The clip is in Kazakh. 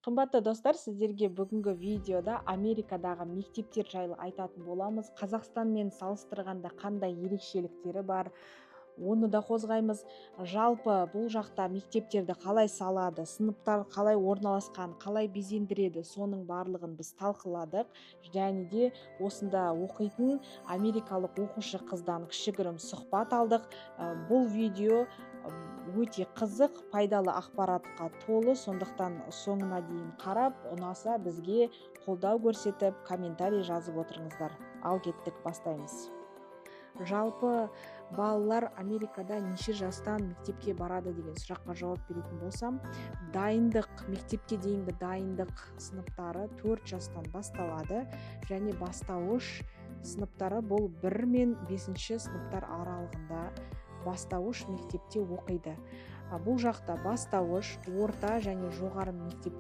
Қымбатты достар, сіздерге бүгінгі видеода Америкадағы мектептер жайлы айтатын боламыз. Қазақстанмен салыстырғанда қандай ерекшеліктері бар, оны да қозғаймыз. Жалпы бұл жақта мектептерді қалай салады, сыныптар қалай орналасқан, қалай безендіреді, соның барлығын біз талқыладық. Және де осында оқитын америкалық оқушы қыздан кішігірім сұхбат алдық. Бұл видео өте қызық, пайдалы ақпаратқа толы, сондықтан соңына дейін қарап, ұнаса бізге қолдау көрсетіп, комментарий жазып отырыңыздар. Ал кеттік, бастаймыз. Жалпы балалар Америкада неше жастан мектепке барады деген сұраққа жауап беретін болсам, мектепке дейінгі дайындық сыныптары 4 жастан басталады, және бастауыш сыныптары бұл 1 мен 5 сыныптар аралығында бастауыш мектепте оқиды. Бұл жақта бастауыш, орта және жоғары мектеп